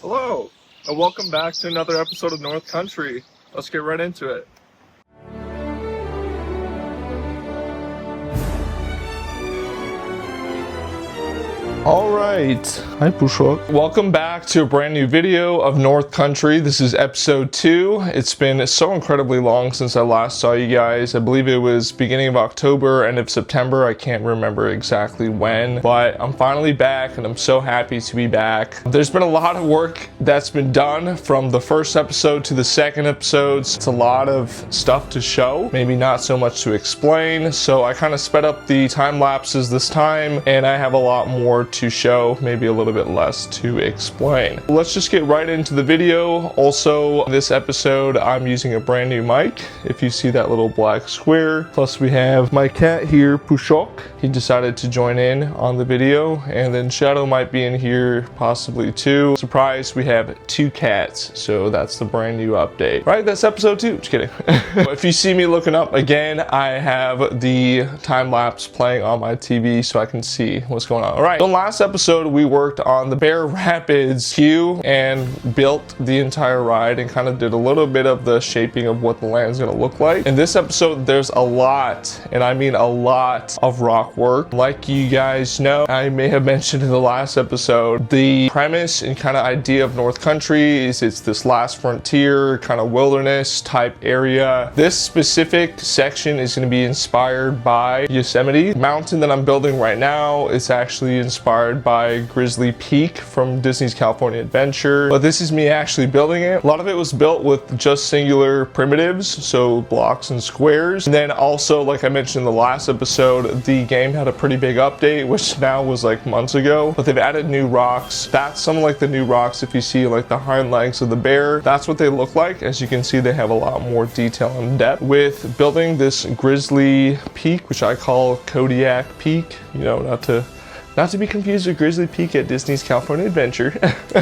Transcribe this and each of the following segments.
Hello, and welcome back to another episode of North Country. Let's get right into it. Alright, hi Pushok. Welcome back to a brand new video of North Country. This is episode 2. It's been so incredibly long since I last saw you guys. I believe it was beginning of October, end of September. I can't remember exactly when, but I'm finally back and I'm so happy to be back. There's been a lot of work that's been done from the first episode to the second episodes. It's a lot of stuff to show, maybe not so much to explain. So I kind of sped up the time lapses this time and I have a lot more to show, maybe a little bit less to explain. Let's just get right into the video. Also, this episode I'm using a brand new mic, if you see that little black square. Plus we have my cat here, Pushok. He decided to join in on the video, and then Shadow might be in here possibly too. Surprise, we have 2 cats, so that's the brand new update. Right, that's episode 2, just kidding. If you see me looking up again, I have the time lapse playing on my TV so I can see what's going on. All right, last episode we worked on the Bear Rapids queue and built the entire ride and kind of did a little bit of the shaping of what the land's going to look like. In this episode there's a lot, and I mean a lot, of rock work. Like you guys know, I may have mentioned in the last episode, the premise and kind of idea of North Country is it's this last frontier kind of wilderness type area. This specific section is going to be inspired by Yosemite. The mountain that I'm building right now is actually inspired by Grizzly Peak from Disney's California Adventure, but this is me actually building it. A lot of it was built with just singular primitives, so blocks and squares. And then also, like I mentioned in the last episode, the game had a pretty big update, which now was like months ago, but they've added new rocks. That's some of like the new rocks. If you see like the hind legs of the bear, that's what they look like. As you can see, they have a lot more detail and depth. With building this Grizzly Peak, which I call Kodiak Peak, you know, not to be confused with Grizzly Peak at Disney's California Adventure.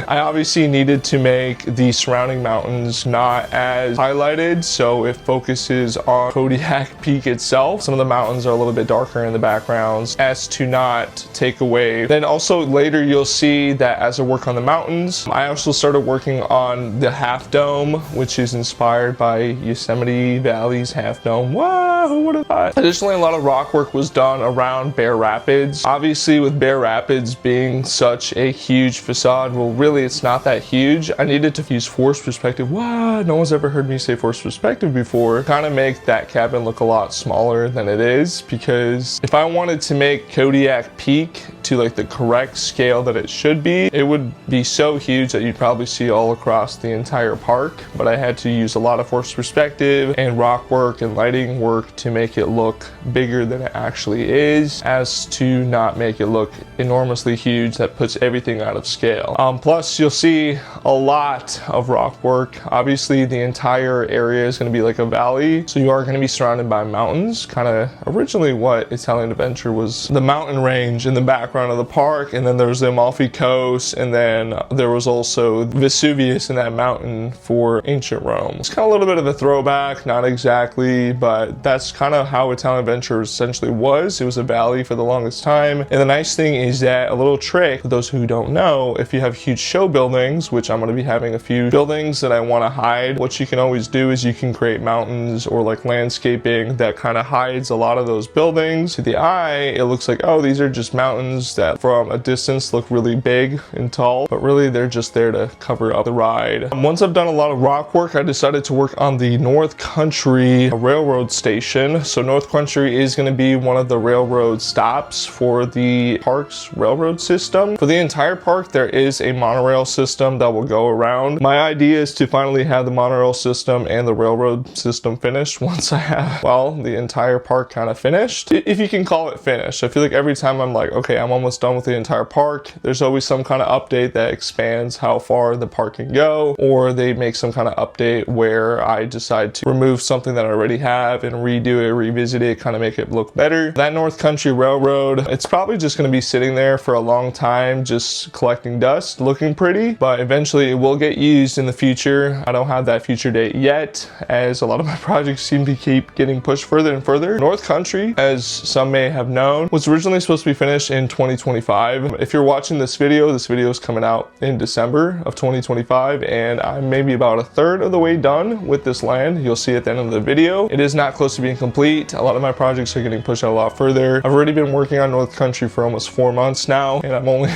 I obviously needed to make the surrounding mountains not as highlighted, so it focuses on Kodiak Peak itself. Some of the mountains are a little bit darker in the backgrounds as to not take away. Then also later you'll see that as I work on the mountains, I also started working on the half dome, which is inspired by Yosemite Valley's half dome. Wow, who would have thought? Additionally, a lot of rock work was done around Bear Rapids. Obviously with Bear Rapids being such a huge facade, well really it's not that huge. I needed to use forced perspective. What? No one's ever heard me say forced perspective before. Kind of make that cabin look a lot smaller than it is, because if I wanted to make Kodiak Peak to like the correct scale that it should be, it would be so huge that you'd probably see all across the entire park. But I had to use a lot of forced perspective and rock work and lighting work to make it look bigger than it actually is, as to not make it look enormously huge that puts everything out of scale. Plus you'll see a lot of rock work. Obviously the entire area is going to be like a valley, so you are going to be surrounded by mountains. Kind of originally what Italian Adventure was the mountain range in the background of the park, and then there's the Amalfi Coast, and then there was also Vesuvius in that mountain for ancient Rome. It's kind of a little bit of a throwback, not exactly, but that's kind of how Italian Adventure essentially was. It was a valley for the longest time. And the nice thing is that, a little trick for those who don't know, if you have huge show buildings, which I'm going to be having a few buildings that I want to hide, what you can always do is you can create mountains or like landscaping that kind of hides a lot of those buildings. To the eye, it looks like, oh, these are just mountains that from a distance look really big and tall, but really they're just there to cover up the ride. Once I've done a lot of rock work, I decided to work on the North Country railroad station. So North Country is going to be one of the railroad stops for the park's railroad system. For the entire park, there is a monorail system that will go around. My idea is to finally have the monorail system and the railroad system finished once I have, well, the entire park kind of finished, if you can call it finished. I feel like every time I'm like, okay, I'm almost done with the entire park, there's always some kind of update that expands how far the park can go, or they make some kind of update where I decide to remove something that I already have and redo it, revisit it, kind of make it look better. That North Country Railroad, it's probably just going to be sitting there for a long time just collecting dust, looking pretty, but eventually it will get used in the future. I don't have that future date yet, as a lot of my projects seem to keep getting pushed further and further. North Country, as some may have known, was originally supposed to be finished in 2025. If you're watching this video is coming out in December of 2025, and I'm maybe about a third of the way done with this land. You'll see at the end of the video. It is not close to being complete. A lot of my projects are getting pushed out a lot further. I've already been working on North Country for almost 4 months now, and I'm only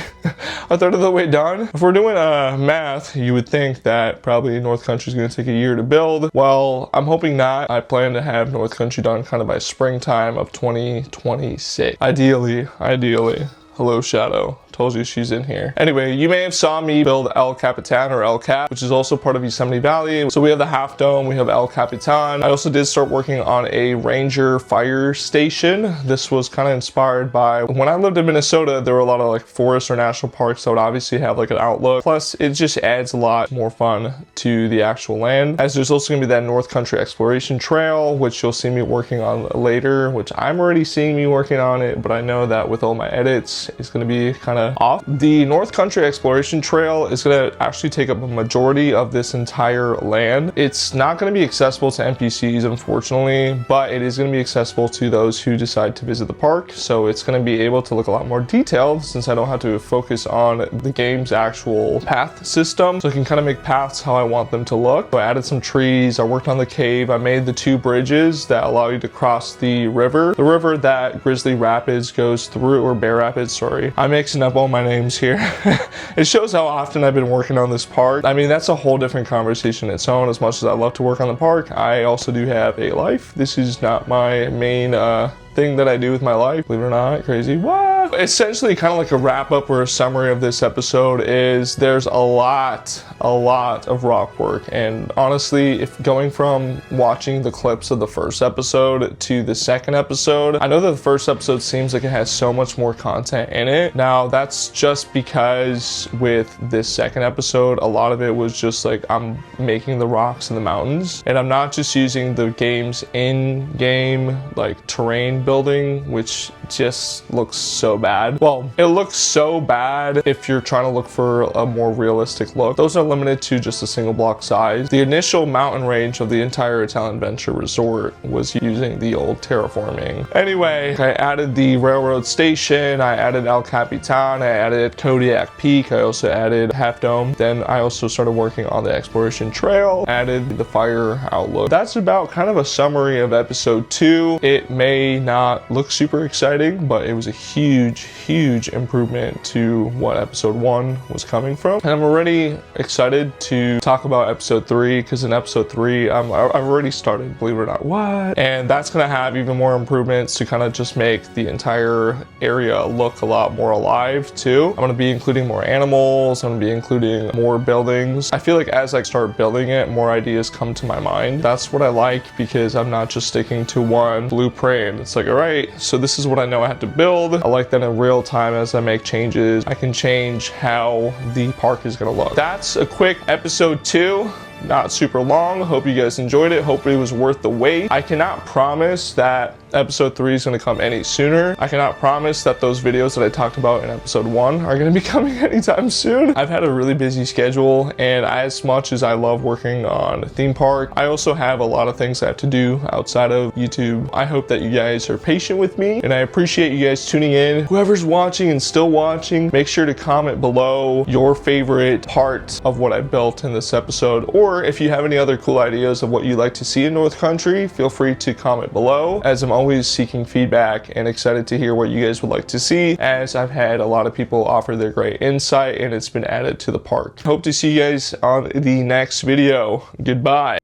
a third of the way done. If we're doing math, you would think that probably North Country is going to take a year to build. Well, I'm hoping not. I plan to have North Country done kind of by springtime of 2026. Ideally. Hello, Shadow. Told you she's in here. Anyway, you may have saw me build El Capitan or El Cap, which is also part of Yosemite Valley. So we have the half dome, we have El Capitan. I also did start working on a Ranger fire station. This was kind of inspired by when I lived in Minnesota, there were a lot of like forests or national parks that would obviously have like an outlook. Plus, it just adds a lot more fun to the actual land. As there's also gonna be that North Country exploration trail, which you'll see me working on later, which I'm already seeing me working on it, but I know that with all my edits, it's gonna be kind of off. The North Country exploration trail is going to actually take up a majority of this entire land. It's not going to be accessible to NPCs, unfortunately, but it is going to be accessible to those who decide to visit the park. So it's going to be able to look a lot more detailed since I don't have to focus on the game's actual path system. So I can kind of make paths how I want them to look. So I added some trees, I worked on the cave, I made the 2 bridges that allow you to cross the river that Grizzly Rapids goes through, or Bear Rapids, sorry. I'm mixing up all my names here. It shows how often I've been working on this park. I mean, that's a whole different conversation in its own. As much as I love to work on the park, I also do have a life. This is not my main thing that I do with my life, believe it or not. Crazy. What? Essentially, kind of like a wrap up or a summary of this episode is there's a lot of rock work, and honestly, if going from watching the clips of the first episode to the second episode, I know that the first episode seems like it has so much more content in it. Now that's just because with this second episode, a lot of it was just like I'm making the rocks in the mountains, and I'm not just using the game's in-game like terrain building, which just looks so bad. Well, it looks so bad if you're trying to look for a more realistic look. Those are limited to just a single block size. The initial mountain range of the entire Italian Venture Resort was using the old terraforming. Anyway, I added the railroad station, I added El Capitan, I added Kodiak Peak, I also added Half Dome. Then I also started working on the exploration trail, added the fire outlook. That's about kind of a summary of episode 2. It may not look super exciting, but it was a huge improvement to what episode 1 was coming from. And I'm already excited to talk about episode 3, because in episode 3, I've already started, believe it or not. What? And that's gonna have even more improvements to kind of just make the entire area look a lot more alive too. I'm gonna be including more animals, I'm gonna be including more buildings. I feel like as I start building it, more ideas come to my mind. That's what I like, because I'm not just sticking to one blueprint. It's like, all right, so this is what I know I have to build. I like that in real time as I make changes, I can change how the park is gonna look. That's a quick episode 2. Not super long. Hope you guys enjoyed it. Hope it was worth the wait. I cannot promise that episode 3 is going to come any sooner. I cannot promise that those videos that I talked about in episode 1 are going to be coming anytime soon. I've had a really busy schedule, and as much as I love working on a theme park, I also have a lot of things I have to do outside of YouTube. I hope that you guys are patient with me, and I appreciate you guys tuning in. Whoever's watching and still watching, make sure to comment below your favorite part of what I built in this episode, or if you have any other cool ideas of what you'd like to see in North Country, feel free to comment below, as I'm always seeking feedback and excited to hear what you guys would like to see, as I've had a lot of people offer their great insight and it's been added to the park. Hope to see you guys on the next video. Goodbye.